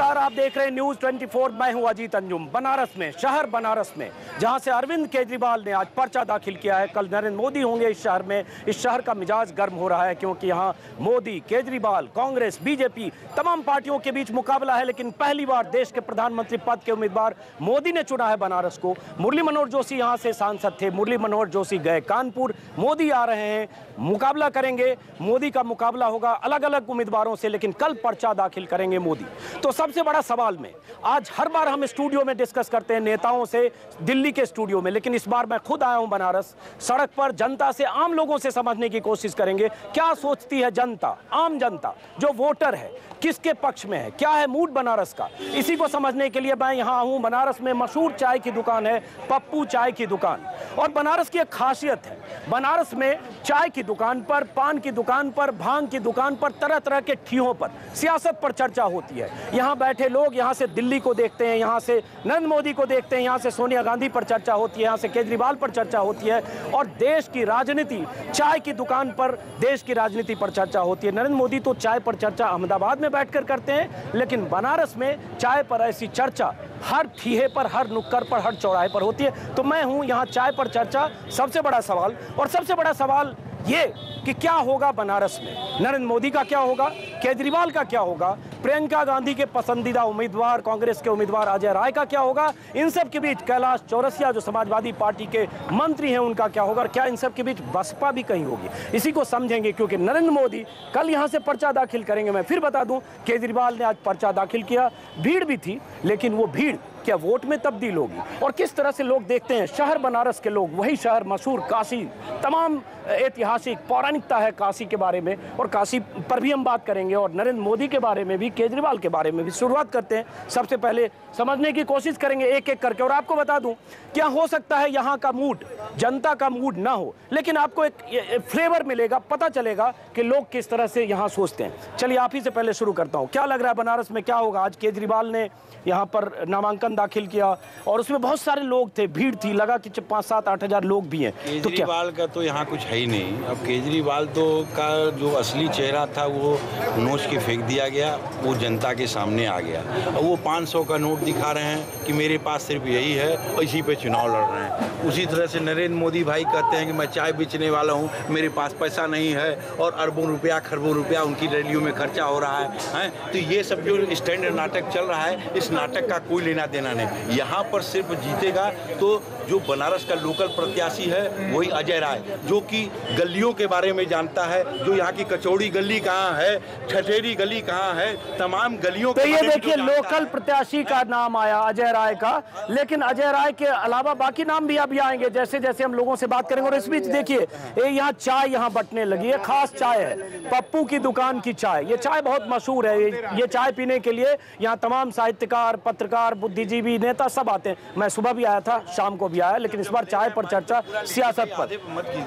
नमस्कार, आप देख रहे हैं न्यूज 24। मैं हूं अजीत अंजुम। बनारस में, शहर बनारस में, जहां से अरविंद केजरीवाल ने आज पर्चा दाखिल किया है। कल नरेंद्र मोदी होंगे इस शहर में। इस शहर का मिजाज गर्म हो रहा है क्योंकि यहां मोदी, केजरीवाल, कांग्रेस, बीजेपी तमाम पार्टियों के बीच मुकाबला है। लेकिन पहली बार देश के प्रधानमंत्री पद के उम्मीदवार मोदी ने चुना है बनारस को। मुरली मनोहर जोशी यहां से सांसद थे। मुरली मनोहर जोशी गए कानपुर, मोदी आ रहे हैं, मुकाबला करेंगे। मोदी का मुकाबला होगा अलग अलग उम्मीदवारों से, लेकिन कल पर्चा दाखिल करेंगे मोदी। तो सबसे बड़ा सवाल में आज हर बार हम स्टूडियो में डिस्कस करते हैं नेताओं से, दिल्ली के स्टूडियो में, लेकिन इस बार मैं खुद आया हूं बनारस। सड़क पर जनता से, आम लोगों से समझने की कोशिश करेंगे क्या सोचती है जनता, आम जनता जो वोटर है, किसके पक्ष में है, क्या है मूड बनारस का। इसी को समझने के लिए मैं यहां हूं। बनारस में मशहूर चाय की दुकान है पप्पू चाय की दुकान, और बनारस की एक खासियत है, बनारस में चाय की दुकान पर, पान की दुकान पर, भांग की दुकान पर, तरह तरह के ठियों पर सियासत पर चर्चा होती है। यहाँ बैठे लोग यहाँ से दिल्ली को देखते हैं, यहाँ से नरेंद्र मोदी को देखते हैं, यहाँ से सोनिया गांधी पर चर्चा होती है, यहाँ से केजरीवाल पर चर्चा होती है, और देश की राजनीति, चाय की दुकान पर देश की राजनीति पर चर्चा होती है। नरेंद्र मोदी तो चाय पर चर्चा अहमदाबाद में बैठकर करते हैं, लेकिन बनारस में चाय पर ऐसी चर्चा हर ठीहे पर, हर नुक्कड़ पर, हर चौराहे पर होती है। तो मैं हूं यहाँ चाय पर चर्चा। सबसे बड़ा सवाल, और सबसे बड़ा सवाल ये कि क्या होगा बनारस में, नरेंद्र मोदी का क्या होगा, केजरीवाल का क्या होगा, प्रियंका गांधी के पसंदीदा उम्मीदवार कांग्रेस के उम्मीदवार अजय राय का क्या होगा, इन सब के बीच कैलाश चौरसिया जो समाजवादी पार्टी के मंत्री हैं उनका क्या होगा, और क्या इन सब के बीच बसपा भी कहीं होगी। इसी को समझेंगे क्योंकि नरेंद्र मोदी कल यहां से पर्चा दाखिल करेंगे। मैं फिर बता दूं, केजरीवाल ने आज पर्चा दाखिल किया, भीड़ भी थी, लेकिन वो भीड़ क्या वोट में तब्दील होगी, और किस तरह से लोग देखते हैं शहर बनारस के लोग, वही शहर मशहूर काशी, तमाम ऐतिहासिक पौराणिकता है काशी के बारे में, और काशी पर भी हम बात करेंगे, और नरेंद्र मोदी के बारे में भी, केजरीवाल के बारे में भी। शुरुआत करते हैं, सबसे पहले समझने की कोशिश करेंगे एक एक करके। और आपको बता दूं, क्या हो सकता है यहाँ का मूड, जनता का मूड ना हो, लेकिन आपको एक फ्लेवर मिलेगा, पता चलेगा कि लोग किस तरह से यहाँ सोचते हैं। चलिए आप ही से पहले शुरू करता हूँ, क्या लग रहा है बनारस में क्या होगा। आज केजरीवाल ने यहाँ पर नामांकन दाखिल किया और उसमें बहुत सारे लोग थे, भीड़ थी, लगा कि 5-7-8 हजार लोग भी हैं। केजरीवाल का तो यहाँ कुछ है ही नहीं। अब केजरीवाल तो का जो असली चेहरा था वो नोच के फेंक दिया गया, वो जनता के सामने आ गया। अब वो 500 का नोट दिखा रहे हैं कि मेरे पास सिर्फ यही है, और इसी पे चुनाव लड़ रहे हैं। उसी तरह से नरेंद्र मोदी भाई कहते हैं कि मैं चाय बेचने वाला हूँ, मेरे पास पैसा नहीं है, और अरबों रुपया खरबों रुपया उनकी रैलियों में खर्चा हो रहा है। तो ये सब जो स्टैंड नाटक चल रहा है, इस नाटक का कोई लेना देना नहीं। यहाँ पर सिर्फ जीतेगा तो जो बनारस का लोकल प्रत्याशी है वही अजय राय, जो कि गलियों के बारे में जानता है, जो यहाँ की कचौड़ी गली कहाँ है, ठठेरी गली कहाँ है, तमाम गलियों तो ये देखिए लोकल प्रत्याशी का नाम आया अजय राय का, लेकिन अजय राय के अलावा बाकी नाम भी अभी आएंगे जैसे जैसे हम लोगों से बात करेंगे। और इस बीच देखिए यहाँ चाय यहाँ बटने लगी है, खास चाय है पप्पू की दुकान की चाय। ये चाय बहुत मशहूर है, ये चाय पीने के लिए यहाँ तमाम साहित्यकार, पत्रकार, बुद्धिजीवी, नेता सब आते हैं। मैं सुबह भी आया था, शाम को भी आया, लेकिन इस बार चाय पर चर्चा, सियासत पर।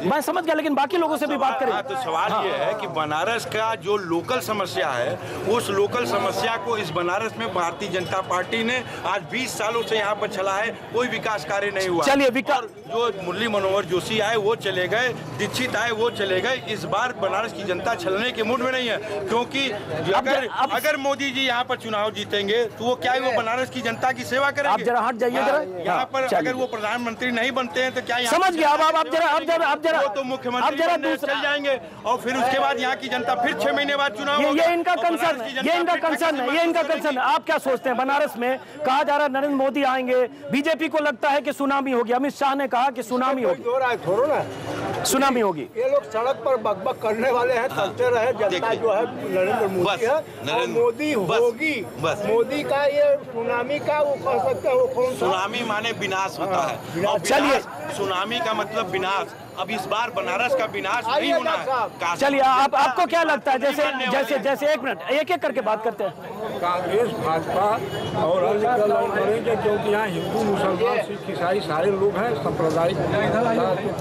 मैं समझ गया, लेकिन बाकी लोगों से भी बात करें। तो सवाल ये है कि बनारस का जो लोकल समस्या है, उस लोकल समस्या को इस बनारस में भारतीय जनता पार्टी ने आज 20 सालों से यहाँ पर चला है, कोई विकास कार्य नहीं हुआ। चलिए जो मुरली मनोहर जोशी आए वो चले गए, दीक्षित आए वो चले गए। इस बार बनारस की जनता छलने के मूड में नहीं है, क्योंकि अगर मोदी जी यहाँ पर चुनाव जीतेंगे तो वो क्या वो बनारस की जनता की सेवा करेंगे। आप जरा हट जाइए जरा, यहाँ पर अगर वो प्रधानमंत्री नहीं बनते हैं तो क्या समझ गया। अब जरा तो मुख्यमंत्री चल जाएंगे, और फिर उसके बाद यहाँ की जनता फिर 6 महीने बाद चुनाव होगा। ये इनका कंसर्न है, ये इनका कंसर्न है। आप क्या सोचते हैं बनारस में कहा जा रहा है नरेंद्र मोदी आएंगे, बीजेपी को लगता है कि सुनामी होगी, अमित शाह ने कहा कि सुनामी होगी, सुनामी होगी। ये लोग सड़क पर बकबक करने वाले हैं, करते रहे। जनता जो है नरेंद्र मोदी है, और मोदी होगी। मोदी का ये सुनामी का वो कह सकते हैं, वो कौन सुनामी माने विनाश होता है। चलिए, सुनामी का मतलब विनाश। अब इस बार बनारस का विनाश नहीं होना है। चलिए आपको क्या लगता है, जैसे एक मिनट एक एक करके बात करते हैं। कांग्रेस, भाजपा और अन्य दल करेंगे, क्योंकि यहाँ हिंदू, मुसलमान, सिख, ईसाई सारे लोग हैं, सांप्रदायिक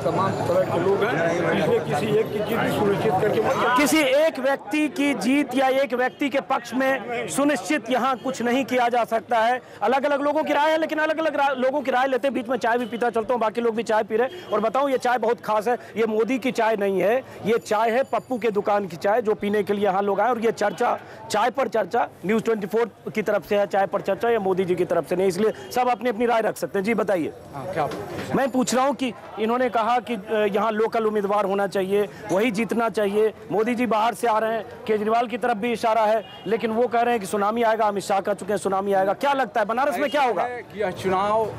तमाम तरह के लोग हैं। इसलिए किसी एक की जीत सुनिश्चित करके, किसी एक व्यक्ति की जीत या एक व्यक्ति के पक्ष में सुनिश्चित यहाँ कुछ नहीं किया जा सकता है। अलग अलग लोगों की राय है, लेकिन अलग अलग लोगों की राय लेते हैं। बीच में चाय भी पीता चलता हूँ, बाकी लोग भी चाय पी रहे हैं। और बताऊँ ये चाय बहुत खास है, ये मोदी की चाय नहीं है, ये चाय है पप्पू के दुकान की चाय, जो पीने के लिए यहाँ लोग आए। और ये चर्चा चाय पर चर्चा न्यूज़ 24 की तरफ से है, चाय पर चर्चा या मोदी जी की तरफ से नहीं, इसलिए सब अपनी अपनी राय रख सकते हैं। जी बताइए। क्या मैं पूछ रहा हूं कि इन्होंने कहा कि यहाँ लोकल उम्मीदवार होना चाहिए, वही जीतना चाहिए। मोदी जी बाहर से आ रहे हैं, केजरीवाल की तरफ भी इशारा है, लेकिन वो कह रहे हैं कि सुनामी आएगा। अमित शाह कह चुके हैं सुनामी आएगा। क्या लगता है बनारस में क्या होगा? कि यह चुनाव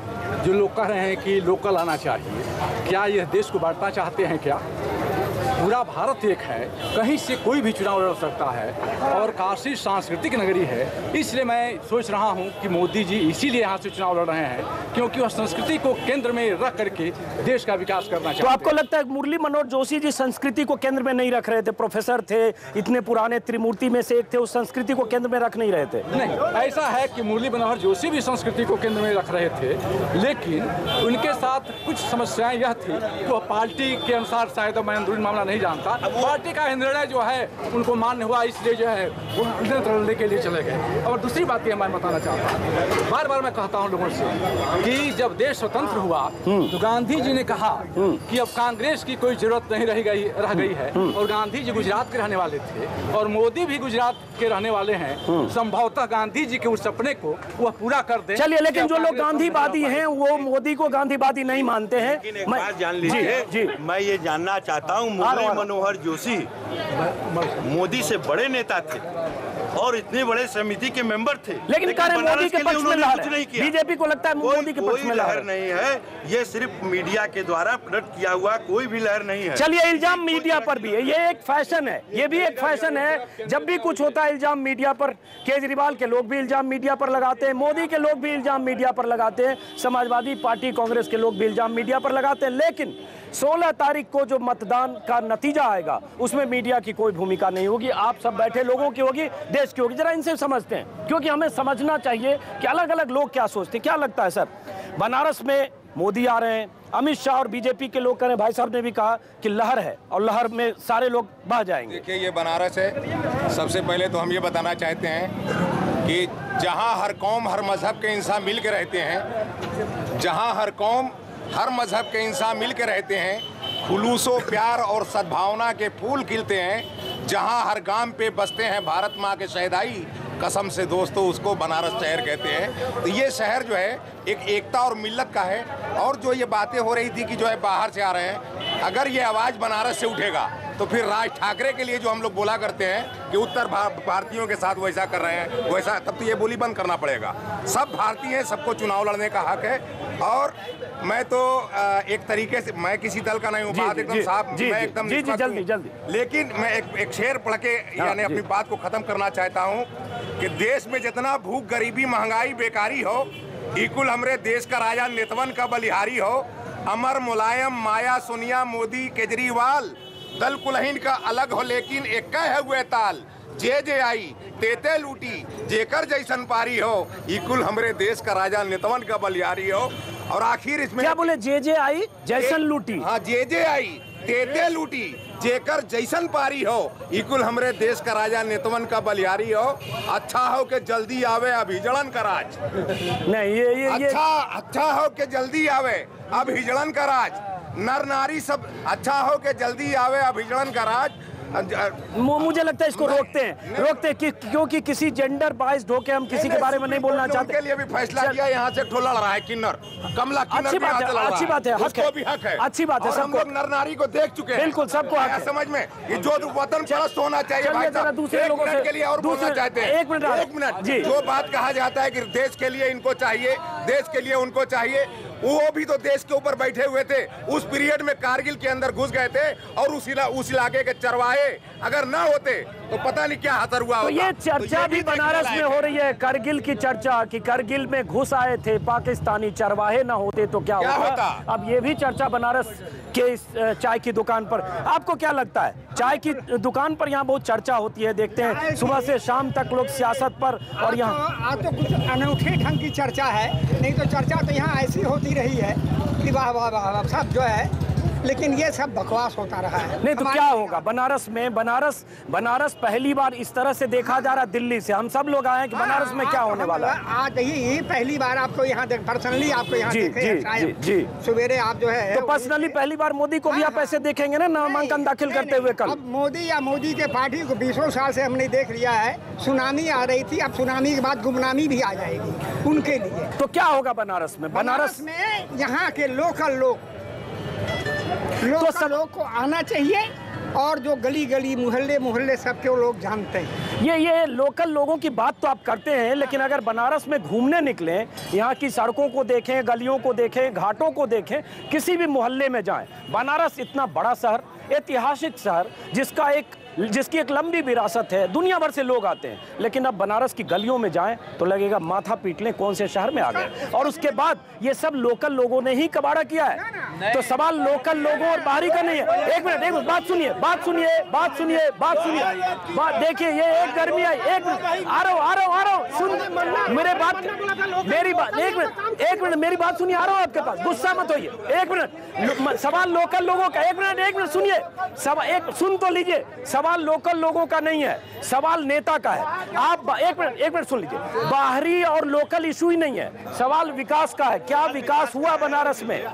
जो लोग कह रहे हैं कि लोकल आना चाहिए, क्या यह देश को बांटना चाहते हैं? क्या पूरा भारत एक है, कहीं से कोई भी चुनाव लड़ सकता है और काशी सांस्कृतिक नगरी है। इसलिए मैं सोच रहा हूं कि मोदी जी इसीलिए यहाँ से चुनाव लड़ रहे हैं, क्योंकि वह संस्कृति को केंद्र में रख करके देश का विकास करना चाहते हैं। तो आपको लगता है मुरली मनोहर जोशी जी संस्कृति को केंद्र में नहीं रख रहे थे? प्रोफेसर थे, इतने पुराने त्रिमूर्ति में से एक थे, उस संस्कृति को केंद्र में रख नहीं रहे थे? नहीं, ऐसा है कि मुरली मनोहर जोशी भी संस्कृति को केंद्र में रख रहे थे, लेकिन उनके साथ कुछ समस्याएं यह थी कि वह पार्टी के अनुसार, शायद मैं अंदरूनी मामला नहीं जानता, पार्टी का निर्णय जो है उनको मान्य हुआ, इसलिए जो है वो लड़ने के लिए चले गए। और दूसरी बात ये मैं बताना चाहता हूँ, बार बार मैं कहता हूँ लोगों से कि जब देश स्वतंत्र हुआ तो गांधी जी ने कहा कि अब कांग्रेस की कोई जरूरत नहीं रह गई है। और गांधी जी गुजरात के रहने वाले थे और मोदी भी गुजरात के रहने वाले हैं। संभवतः गांधी जी के उस सपने को वह पूरा कर दे। चलिए, लेकिन जो लोग गांधीवादी हैं वो मोदी को गांधीवादी नहीं मानते हैं। एक बात जान लीजिए, मैं ये जानना चाहता हूँ, मुरली मनोहर जोशी मोदी से बड़े नेता थे और इतने बड़े समिति के मेंबर थे, लेकिन मोदी के पक्ष में कुछ नहीं किया। बीजेपी को लगता है मोदी के पक्ष में लहर नहीं है, ये सिर्फ मीडिया के द्वारा प्रकट किया हुआ कोई भी लहर नहीं है। चलिए, इल्जाम मीडिया पर भी है, ये एक फैशन है, ये भी एक फैशन है। जब भी कुछ होता है इल्जाम मीडिया पर, केजरीवाल के लोग भी इल्जाम मीडिया पर लगाते हैं, मोदी के लोग भी इल्जाम मीडिया पर लगाते हैं, समाजवादी पार्टी कांग्रेस के लोग भी इल्जाम मीडिया पर लगाते हैं। लेकिन 16 तारीख को जो मतदान का नतीजा आएगा उसमें मीडिया की कोई भूमिका नहीं होगी, आप सब बैठे लोगों की होगी, देश की होगी। जरा इनसे समझते हैं, क्योंकि हमें समझना चाहिए कि अलग अलग लोग क्या सोचते हैं। क्या लगता है सर, बनारस में मोदी आ रहे हैं, अमित शाह और बीजेपी के लोग कह रहे हैं, भाई साहब ने भी कहा कि लहर है और लहर में सारे लोग बह जाएंगे। देखिए, ये बनारस है। सबसे पहले तो हम ये बताना चाहते हैं कि जहाँ हर कौम हर मजहब के इंसान मिल के रहते हैं, जहाँ हर कौम हर मजहब के इंसान मिल के रहते हैं, खुलूसो प्यार और सद्भावना के फूल खिलते हैं, जहाँ हर गांव पे बसते हैं भारत माँ के शहदाई, कसम से दोस्तों उसको बनारस शहर कहते हैं। तो ये शहर जो है एक एकता और मिल्लत का है। और जो ये बातें हो रही थी कि जो है बाहर से आ रहे हैं, अगर ये आवाज़ बनारस से उठेगा तो फिर राज ठाकरे के लिए जो हम लोग बोला करते हैं कि उत्तर भारतीयों के साथ वैसा कर रहे हैं, वैसा, तब तो ये बोली बंद करना पड़ेगा। सब भारतीय हैं, सबको चुनाव लड़ने का हक है। और मैं तो एक तरीके से, मैं किसी दल का नहीं हूँ, बात एकदम साफ, मैं एकदम जल्दी। लेकिन मैं एक शेर पढ़ के यानी अपनी बात को खत्म करना चाहता हूँ कि देश में जितना भूख, गरीबी, महंगाई, बेकारी हो, इकुल हमरे देश का राजा नेतवन का बलिहारी हो। अमर, मुलायम, माया, सोनिया, मोदी, केजरीवाल, दल कुलहीन का अलग हो लेकिन एक है हुए ताल। जे आई तेते लूटी जेकर जैसन पारी हो, इकुल हमरे देश का राजा नेतवन का बलिहारी हो। और आखिर इसमें क्या बोले? जे आई जैसन लूटी। हाँ, जे आई तेते लूटी जेकर जैसन पारी हो, इकुल हमरे देश का राजा नेतवन का बलिहारी हो। अच्छा हो के जल्दी आवे अब हिजड़न का राज। नहीं, ये अच्छा हो के जल्दी आवे अब हिजड़न का राज। नर नारी सब अच्छा हो के जल्दी आवे अब हिजड़न का राज। मुझे लगता है इसको रोकते हैं क्योंकि किसी जेंडर बाइस्ड होके हम किसी के बारे में नहीं बोलना चाहते। उनके लिए भी फैसला किया, यहाँ से ठोला लड़ रहा है किन्नर, कमला किन्नर, अच्छी बात है, उसको भी हक है, अच्छी बात है। हम लोग नर नारी को देख चुके हैं, बिल्कुल सबको हक है। समझ में ये जो वतन परस्त होना चाहिए। भाई साहब, दूसरे लोगों के लिए और बोलना चाहते हैं, एक मिनट जी। जो बात कहा जाता है कि देश के लिए इनको चाहिए, देश के लिए उनको चाहिए, वो भी तो देश के ऊपर बैठे हुए थे, उस पीरियड में कारगिल के अंदर घुस गए थे और उस इलाके के चरवाहे अगर ना होते तो पता नहीं क्या असर हुआ। तो ये चर्चा भी बनारस में हो रही है, कारगिल की चर्चा कि कारगिल में घुस आए थे पाकिस्तानी, चरवाहे ना होते तो क्या होता। अब ये भी चर्चा बनारस के इस चाय की दुकान पर। आपको क्या लगता है, चाय की दुकान पर यहाँ बहुत चर्चा होती है, देखते हैं सुबह से शाम तक लोग सियासत पर, और यहाँ आज तो कुछ अनूठे ढंग की चर्चा है, नहीं तो चर्चा तो यहाँ ऐसी होती रही है कि वाह वाह वाह सब जो है लेकिन ये सब बकवास होता रहा है। नहीं तो क्या होगा बनारस में? बनारस पहली बार इस तरह से देखा जा रहा है दिल्ली से। हम सब लोग आए हैं कि बनारस में क्या होने वाला है। आज ही पहली बार आपको यहाँ पर्सनली आपको यहाँ जी देखे हैं शायद। जी सवेरे आप जो है तो पर्सनली पहली बार मोदी को भी आप ऐसे देखेंगे ना नामांकन दाखिल करते हुए कल। अब मोदी या मोदी के पार्टी को 20 साल से हमने देख लिया है। सुनामी आ रही थी, अब सुनामी के बाद गुमनामी भी आ जाएगी उनके लिए। तो क्या होगा बनारस में? बनारस में यहाँ के लोकल लोग को आना चाहिए और जो गली गली मोहल्ले सबके लोग जानते हैं। ये लोकल लोगों की बात तो आप करते हैं, लेकिन अगर बनारस में घूमने निकले, यहाँ की सड़कों को देखें, गलियों को देखें, घाटों को देखें, किसी भी मोहल्ले में जाएं, बनारस इतना बड़ा शहर, ऐतिहासिक शहर जिसकी एक लंबी विरासत है, दुनिया भर से लोग आते हैं, लेकिन अब बनारस की गलियों में जाएं तो लगेगा माथा पीट लें कौन से शहर में आ गए। और उसके बाद ये सब लोकल लोगों ने ही कबाड़ा किया है। तो सवाल लोकल लोगों और बाहरी का नहीं है। एक मिनट बात सुनिए देखिए, ये एक गर्मी है। एक मिनट आ रहा हूँ सुन मेरी बात एक मिनट मेरी बात सुनिए, आ रहा हूँ आपके पास, गुस्सा मत होइए। एक मिनट, सवाल लोकल लोगों का, एक मिनट सुनिए, सुन तो लीजिए। सवाल लोकल लोगों का नहीं है, सवाल नेता का है। आप एक मिनट सुन लीजिए। बाहरी और लोकल इशू ही नहीं है, सवाल विकास का है। क्या विकास हुआ बनारस में?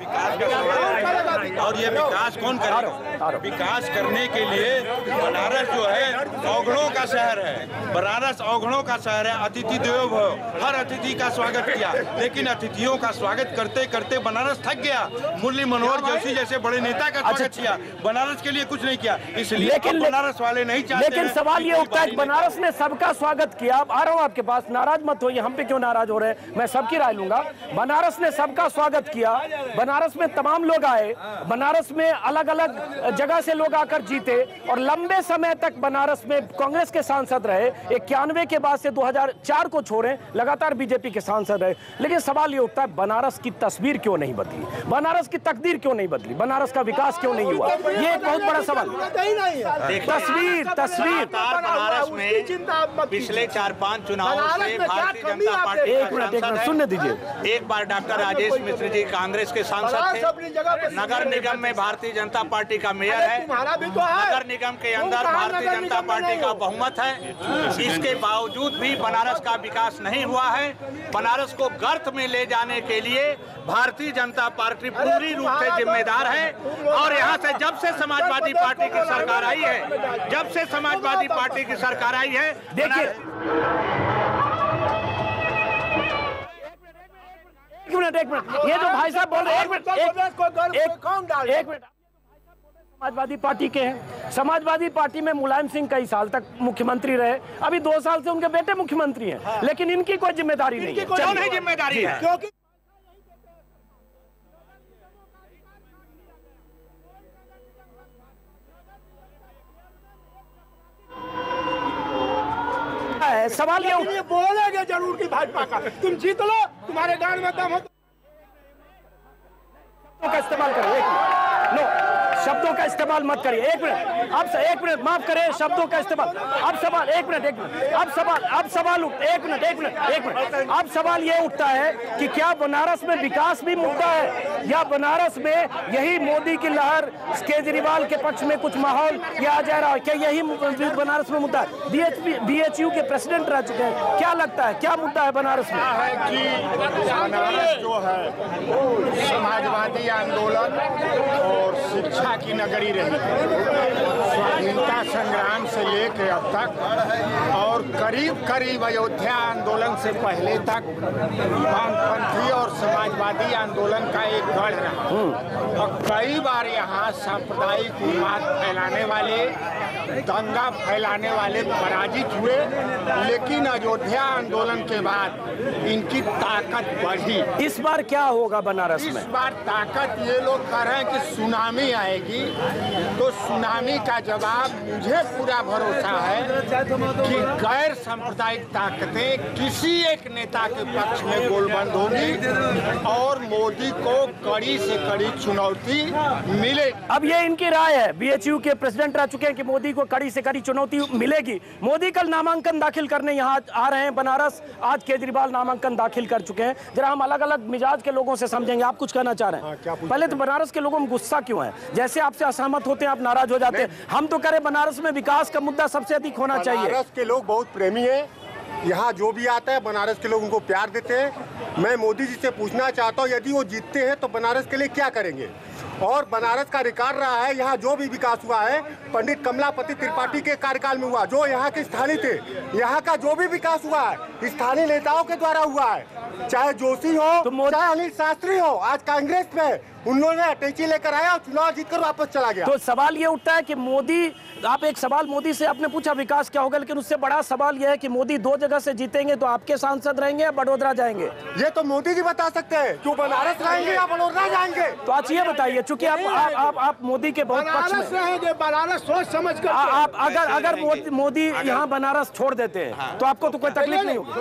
और ये विकास कौन करेगा? विकास करने के लिए बनारस जो है अवगुणों का शहर है। बनारस अवगुणों का शहर है। अतिथि देवो भव, हर अतिथि का स्वागत किया, लेकिन अतिथियों का स्वागत करते करते बनारस थक गया। मुरली मनोहर जोशी जैसे बड़े नेता का स्वागत किया, बनारस के लिए कुछ नहीं किया। इसलिए बनारस वाले नहीं चाहते। लेकिन सवाल ये उठता है कि बनारस ने सबका स्वागत किया। अब आ रहा हूं आपके पास, नाराज मत होइए, हम पे क्यों नाराज हो रहे हैं, मैं सबकी राय लूंगा। बनारस ने सबका स्वागत किया, बनारस में तमाम लोग आए, बनारस में अलग अलग जगह से लोग आकर जीते और लंबे समय तक बनारस में कांग्रेस के सांसद रहे। 91 के बाद से 2004 को छोड़े लगातार बीजेपी के सांसद रहे। लेकिन सवाल ये उठता है बनारस की तस्वीर क्यों नहीं बदली, बनारस की तकदीर क्यों नहीं बदली, बनारस का विकास क्यों नहीं हुआ? ये एक बहुत बड़ा सवाल। तस्वीर बनारस में पिछले 4-5 चुनावों से भारतीय जनता पार्टी एक मिनट सुनने दीजिए। एक बार डॉक्टर राजेश मिश्र जी कांग्रेस के सांसद थे। नगर निगम में भारतीय जनता पार्टी का मेयर है। नगर निगम के अंदर भारतीय जनता पार्टी का बहुमत है। इसके बावजूद भी बनारस का विकास नहीं हुआ है। बनारस को गर्त में ले जाने के लिए भारतीय जनता पार्टी पूरी रूप से जिम्मेदार है। और यहाँ से जब से समाजवादी पार्टी की सरकार आई है, देखिए एक मिनट ये जो भाई साहब बोल रहे हैं, एक मिनट समाजवादी पार्टी के हैं। समाजवादी पार्टी में मुलायम सिंह कई साल तक मुख्यमंत्री रहे, अभी 2 साल से उनके बेटे मुख्यमंत्री हैं, लेकिन इनकी कोई जिम्मेदारी नहीं है। क्यों नहीं जिम्मेदारी है? क्योंकि सवाल ये बोलेंगे जरूर कि भाजपा का तुम जीत लो, तुम्हारे गांव में दम हो का इस्तेमाल करिए। शब्दों का इस्तेमाल मत करिए। एक मिनट माफ करें, शब्दों का इस्तेमाल। अब सवाल अब सवाल ये उठता है कि क्या बनारस में विकास भी मुद्दा है, या बनारस में यही मोदी की लहर, केजरीवाल के पक्ष में कुछ माहौल ये आ जा रहा है, क्या यही बनारस में मुद्दा है? BHU के प्रेसिडेंट रह चुके हैं, क्या लगता है क्या मुद्दा है बनारस में? बनारस जो है समाजवादी आंदोलन और शिक्षा की नगरी रही, स्वाधीनता संग्राम से लेकर अब तक, और करीब अयोध्या आंदोलन से पहले तक वामपंथी और समाजवादी आंदोलन का एक गढ़ रहा। और कई बार यहाँ सांप्रदायिक उन्माद फैलाने वाले, दंगा फैलाने वाले पराजित हुए, लेकिन अयोध्या आंदोलन के बाद इनकी ताकत बढ़ी। इस बार क्या होगा बनारस में? इस बार ताकत ये लोग कह रहे हैं कि सुनामी आएगी, तो सुनामी का जवाब मुझे पूरा भरोसा है कि गैर सांप्रदायिक ताकतें किसी एक नेता के पक्ष में गोलबंद होगी और मोदी को कड़ी से कड़ी चुनौती मिलेगी। अब ये इनकी राय है, BHU के प्रेसिडेंट रह चुके हैं कि मोदी को कड़ी से कड़ी चुनौती मिलेगी। मोदी कल नामांकन दाखिल करने यहाँ आ रहे हैं बनारस, आज केजरीवाल नामांकन दाखिल कर चुके हैं। जरा हम अलग अलग मिजाज के लोगों से समझेंगे। आप कुछ कहना चाह रहे हैं? पहले तो बनारस के लोगों में गुस्सा क्यों है? जैसे आपसे असहमत होते हैं आप नाराज हो जाते हैं। हम तो करें बनारस में विकास का मुद्दा सबसे अधिक होना चाहिए। बनारस के लोग बहुत प्रेमी है, यहाँ जो भी आता है बनारस के लोग उनको प्यार देते हैं। मैं मोदी जी से पूछना चाहता हूँ, यदि वो जीतते हैं तो बनारस के लिए क्या करेंगे? और बनारस का रिकॉर्ड रहा है, यहाँ जो भी विकास हुआ है पंडित कमलापति त्रिपाठी के कार्यकाल में हुआ, जो यहाँ के स्थानीय थे। यहाँ का जो भी विकास हुआ है स्थानीय नेताओं के द्वारा हुआ है, चाहे जोशी हो तो चाहे अनिल शास्त्री हो। आज कांग्रेस में उन्होंने अटैची लेकर आया और चुनाव जीतकर वापस चला गया। तो सवाल ये उठता है कि मोदी, आप एक सवाल मोदी से आपने पूछा विकास क्या होगा, लेकिन उससे बड़ा सवाल यह है कि मोदी 2 जगह से जीतेंगे तो आपके सांसद रहेंगे या बड़ोदरा जाएंगे? ये तो मोदी जी बता सकते हैं, क्यों बनारस रहेंगे या बड़ोदरा जाएंगे। तो आज ये बताइए, चूंकि आप मोदी के बहुत पक्ष में रहेंगे, बनारस सोच समझ कर। आप अगर मोदी यहाँ बनारस छोड़ देते हैं तो आपको तो कोई तकलीफ नहीं होगी।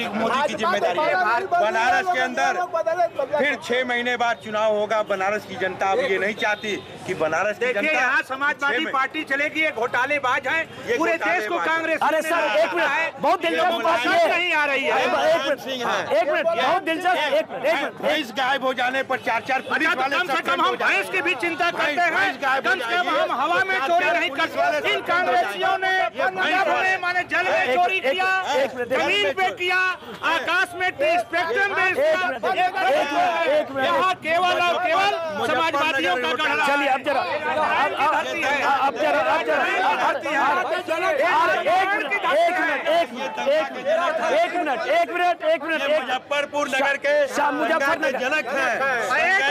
मोदी की जिम्मेदारी है। बनारस के अंदर फिर 6 महीने बाद चुनाव होगा। बनारस की जनता अब ये नहीं चाहती कि बनारस की जनता, यहाँ समाजवादी पार्टी चलेगी, ये घोटालेबाज है, पूरे देश को कांग्रेस। अरे सर एक मिनट, बहुत दिलचस्प बात नहीं आ रही है। एक मिनट, बहुत दिलचस्प। एक मिनट, भैंस गायब हो जाने पर 4 पुलिस वाले कम से कम हम भैंस की भी चिंता करते हैं, कम से कम हम हवा में चोरी नहीं करते। इन कांग्रेसियों ने माने जल में चोरी किया, जमीन पे किया, आकाश में स्पेक्ट्रम में। यहाँ केवल और केवल समाजवादियों का गढ़। चलिए अब जरा एक मिनट मुजफ्फरपुर नगर के मुजफ्फरनगर जनक है।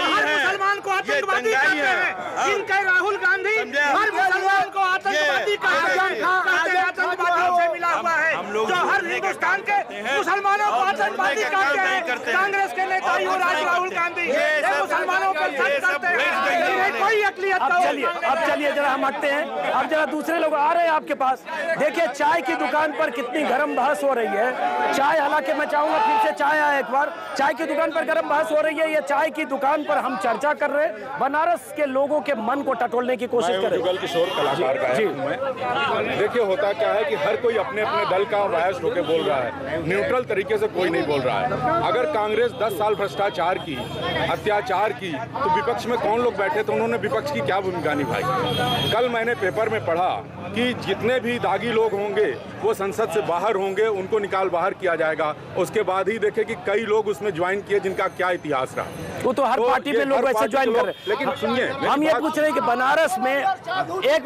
हर मुसलमान को आतंकवादी कहते हैं, इनके राहुल गांधी हर मुसलमान को आतंकवादी कहते हैं, आतंकवादियों से मिला हुआ है, जो हर हिंदुस्तान के मुसलमानों को आतंकवादी कहते हैं। कांग्रेस के नेता युवराज राहुल गांधी ये मुसलमानों को सच करते हैं, कोई अकलियत। अब चलिए जरा हम हटते हैं। अब जरा दूसरे लोग आ रहे हैं आपके पास। देखिए चाय की दुकान पर कितनी गर्म बहस हो रही है। चाय, हालांकि मैं चाहूंगा फिर से चाय आए एक बार। चाय की दुकान पर गर्म बहस हो रही है। ये चाय की दुकान पर हम चर्चा कर रहे हैं, बनारस के लोगों के मन को टटोलने की कोशिश कर रहे हैं। जुगल किशोर कलाकार का है। देखिए होता क्या है कि हर कोई अपने अपने दल का बायस्ड होकर बोल रहा है, न्यूट्रल तरीके से कोई नहीं बोल रहा है। अगर कांग्रेस 10 साल भ्रष्टाचार की, अत्याचार की, तो विपक्ष में कौन लोग बैठे थे, उन्होंने विपक्ष की क्या भूमिका निभाई? कल मैंने पेपर में पढ़ा कि जितने भी दागी लोग होंगे वो संसद से बाहर होंगे, उनको निकाल बाहर किया जाएगा। उसके बाद ही देखे कि कई लोग उसमें ज्वाइन किए जिनका क्या इतिहास रहा। वो तो हर पार्टी में लोग वैसे ज्वाइन कर रहे हैं। लेकिन सुनिए, हम ये पूछ रहे हैं कि बनारस में एक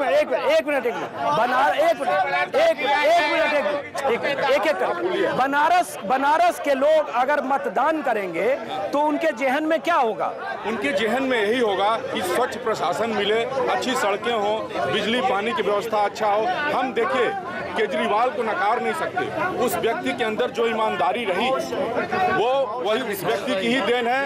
बनारस के लोग अगर मतदान करेंगे तो उनके जेहन में क्या होगा? उनके जेहन में यही होगा कि स्वच्छ प्रशासन मिले, अच्छी सड़कें हो, बिजली पानी की व्यवस्था अच्छा हो। हम देखिए केजरीवाल को नकार नहीं सकते। उस व्यक्ति के अंदर जो ईमानदारी रही वो वही इस व्यक्ति की ही देन है।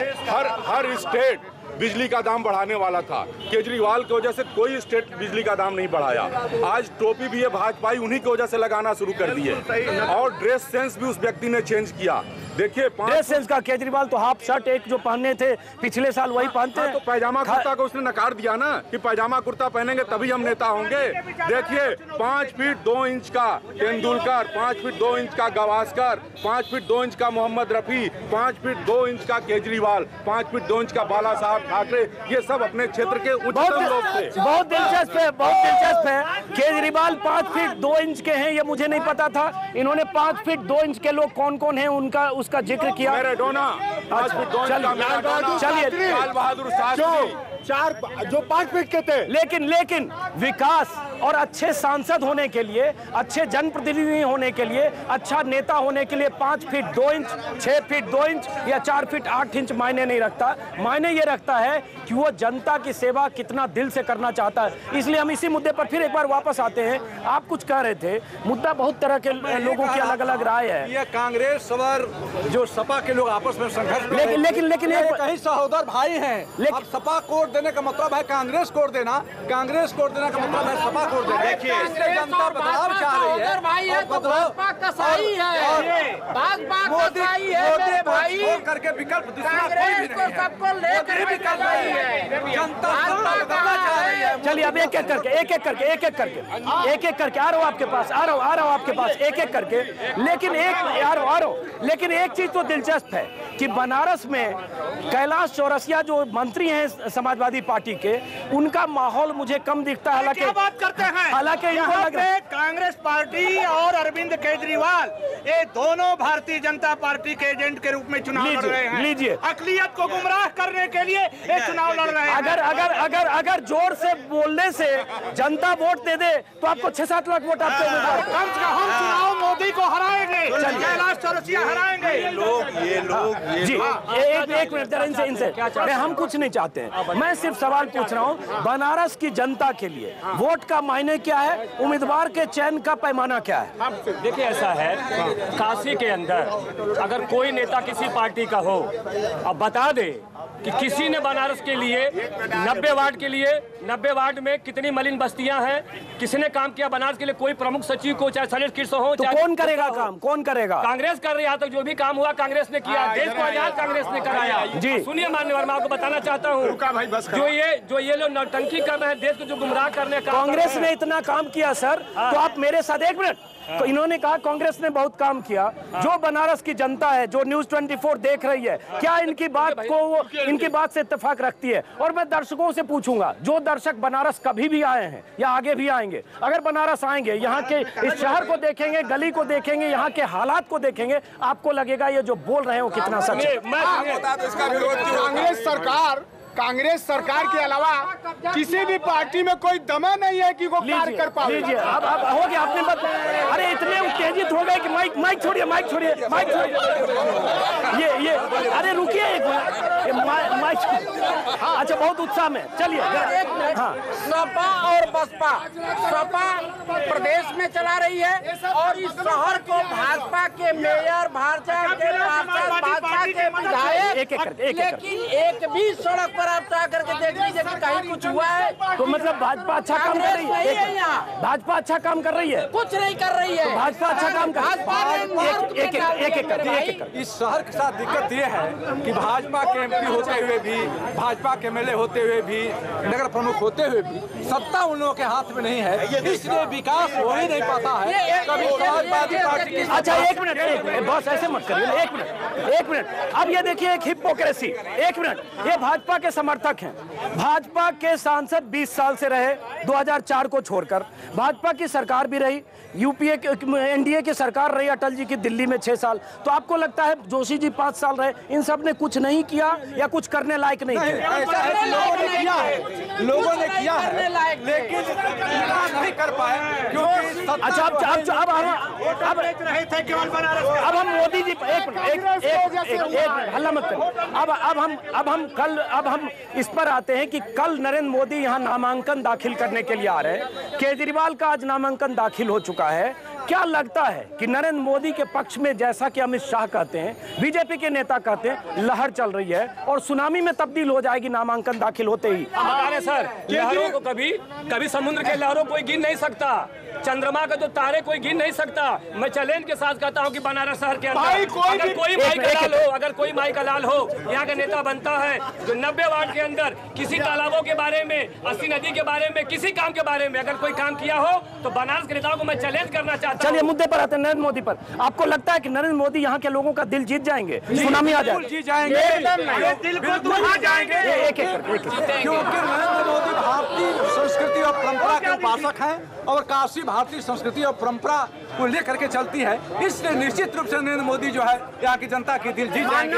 हर स्टेट बिजली का दाम बढ़ाने वाला था, केजरीवाल की वजह से कोई स्टेट बिजली का दाम नहीं बढ़ाया। आज टोपी भी ये भाजपाई उन्हीं की वजह से लगाना शुरू कर दिए, और ड्रेस सेंस भी उस व्यक्ति ने चेंज किया। देखिए ड्रेस सेंस का केजरीवाल तो हाफ शर्ट एक जो पहनने थे पिछले साल वही पहनते हैं। तो पैजामा कुर्ता को उसने नकार दिया ना कि पैजामा कुर्ता पहनेंगे तभी हम नेता होंगे। देखिए 5 फीट 2 इंच का तेंदुलकर, 5 फीट 2 इंच का गावस्कर, 5 फीट 2 इंच का मोहम्मद रफी, 5 फीट 2 इंच का केजरीवाल, 5 फीट 2 इंच का बाला साहब ठाकरे, ये सब अपने क्षेत्र के उच्चतम लोग थे। बहुत दिलचस्प है। केजरीवाल 5 फीट 2 इंच के हैं, ये मुझे नहीं पता था। इन्होंने 5 फीट 2 इंच के लोग कौन कौन हैं उनका उसका जिक्र किया। मैराडोना, चलिए लाल बहादुर शास्त्री, 5 फीट के थे। लेकिन विकास और अच्छे सांसद होने के लिए, अच्छे जनप्रतिनिधि होने के लिए, अच्छा नेता होने के लिए 5 फीट 2 इंच, 6 फीट 2 इंच या 4 फीट 8 इंच मायने नहीं रखता। मायने ये रखता है कि वो जनता की सेवा कितना दिल से करना चाहता है। इसलिए हम इसी मुद्दे पर फिर एक बार वापस आते हैं। आप कुछ कह रहे थे, मुद्दा बहुत तरह के लोगों की अलग अलग राय है। ये कांग्रेस और जो सपा के लोग आपस में संघर्ष, लेकिन कहीं सहोदर भाई हैं। लेकिन सपा कोड देने का मतलब है कांग्रेस कोड देना, कांग्रेस कोड देने का मतलब है सपा देखिए जनता बदलाव चाह रही है भाई, है तो भाजपा कसाई है, भाजपा कसाई है भाई, करके विकल्प कांग्रेस को सबको लेकर विकल्प नहीं है, जनता बदलाव चाह रही है। चलिए अब एक एक करके आ रहा हूँ आपके पास, आ रहा हूँ आपके पास एक एक करके। लेकिन एक चीज तो दिलचस्प है कि बनारस में कैलाश चौरसिया जो मंत्री हैं समाजवादी पार्टी के, उनका माहौल मुझे कम दिखता है। क्या बात करते हैं? हालांकि कांग्रेस पार्टी और अरविंद केजरीवाल ये दोनों भारतीय जनता पार्टी के एजेंट के रूप में चुनाव लड़ रहे हैं। लीजिए, अकलियत को गुमराह करने के लिए ये चुनाव लड़ रहे हैं। अगर जोर से बोलने से जनता वोट दे दे तो आपको 6-7 लाख वोट आपके कम से कम चुनाव मोदी को हराएंगे, कैलाश चौरसिया हराएंगे। ये लोग जी एक मिनट जरा इनसे हम कुछ नहीं चाहते हैं, मैं सिर्फ सवाल पूछ रहा हूँ बनारस की जनता के लिए वोट का मायने क्या है, उम्मीदवार के चयन का पैमाना क्या है? देखिए ऐसा है, काशी के अंदर अगर कोई नेता किसी पार्टी का हो अब बता दे कि किसी ने बनारस के लिए 90 वार्ड में कितनी मलिन बस्तियां हैं, किसी ने काम किया बनारस के लिए? कोई प्रमुख सचिव को चाहे सैनिक किर्स हो, तो कौन करेगा काम? कौन करेगा? कांग्रेस कर रही है। तक जो भी काम हुआ कांग्रेस ने किया, देश को आजाद कांग्रेस ने कराया। जी सुनिए माननीय, मैं आपको बताना चाहता हूँ जो ये लोग नौटंकी कर रहे हैं, देश को जो गुमराह करने का, कांग्रेस ने इतना काम किया सर, तो आप मेरे साथ एक मिनट, तो इन्होंने कहा कांग्रेस ने बहुत काम किया। जो बनारस की जनता है, जो न्यूज़ 24 देख रही है, क्या इनकी बात से इत्तेफाक रखती है? और मैं दर्शकों से पूछूंगा, जो दर्शक बनारस कभी भी आए हैं या आगे भी आएंगे, अगर बनारस आएंगे, यहाँ के इस शहर को देखेंगे, गली को देखेंगे, यहाँ के हालात को देखेंगे, आपको लगेगा ये जो बोल रहे हैं वो कितना सच है। कांग्रेस सरकार के अलावा किसी भी पार्टी में कोई दमा नहीं है कि वो कार्य कर पाए। लीजिए अब हो गया, आपने बात, अरे इतने उत्तेजित हो गए कि माइक छोड़िए। ये अरे रुकिए एक माइक। अच्छा, बहुत उत्साह में, चलिए। हाँ, सपा और बसपा, सपा प्रदेश में चला रही है और इस शहर को भाजपा के मेयर, भाजपा के पार्षद, भाजपा के विधायक, लेकिन एक भी सड़क पर आप जा करके देख लीजिए कि कहीं कुछ हुआ है। तो मतलब भाजपा अच्छा काम कर रही है? भाजपा अच्छा काम कर रही है? कुछ नहीं कर रही है। भाजपा अच्छा काम कर इस शहर के साथ दिक्कत ये है कि भाजपा के एमपी होते हुए भी, भाजपा के एमएलए होते हुए भी, नगर प्रमुख होते हुए भी सत्ता उन लोगों के हाथ में नहीं है, इसलिए विकास हो ही नहीं पाता है। कभी समाजवादी पार्टी की। अच्छा एक मिनट बॉस, ऐसे मत करिए, एक मिनट। अब ये देखिए एक हिपोक्रेसी, एक मिनट, ये भाजपा के समर्थक हैं, भाजपा के सांसद 20 साल से रहे, 2004 को छोड़कर भाजपा की सरकार भी रही, यूपीए एनडीए की सरकार रही अटल जी की दिल्ली में 6 साल। तो आपको लगता है जोशी जी 5 साल रहे, इन सब ने कुछ नहीं किया या कुछ करने लायक नहीं थे? लोगों ने किया है लेकिन नहीं कर पाए, क्योंकि अच्छा अब हम मोदी जी, एक हल्ला मत करें। अब हम इस पर आते हैं कि कल नरेंद्र मोदी यहाँ नामांकन दाखिल करने के लिए आ रहे हैं। केजरीवाल का आज नामांकन दाखिल हो चुका है। क्या लगता है कि नरेंद्र मोदी के पक्ष में, जैसा कि अमित शाह कहते हैं, बीजेपी के नेता कहते हैं, लहर चल रही है और सुनामी में तब्दील हो जाएगी नामांकन दाखिल होते ही? हमारे सर, लहरों को कभी समुद्र के लहरों कोई गिन नहीं सकता, चंद्रमा का जो तारे कोई गिन नहीं सकता। मैं चैलेंज के साथ कहता हूं कि बनारस शहर के अंदर अगर कोई माई का लाल हो, यहाँ का नेता बनता है जो 90 वार्ड के अंदर किसी तालाबों के बारे में, 80 नदी के बारे में, किसी काम के बारे में अगर कोई काम किया हो, तो बनारस के नेताओं को मैं चैलेंज करना चाहता हूं। चलिए मुद्दे पर आते हैं, नरेंद्र मोदी पर। आपको लगता है कि नरेंद्र मोदी यहाँ के लोगों का दिल जीत जाएंगे? सुनामी आ जाए, जीत जाएंगे, क्योंकि नरेंद्र मोदी भारतीय संस्कृति और परंपरा के उपासक हैं और काशी भारतीय संस्कृति और परंपरा को लेकर के चलती है, इसलिए निश्चित रूप से नरेंद्र मोदी जो है यहाँ की जनता की दिल जीत जाएंगे।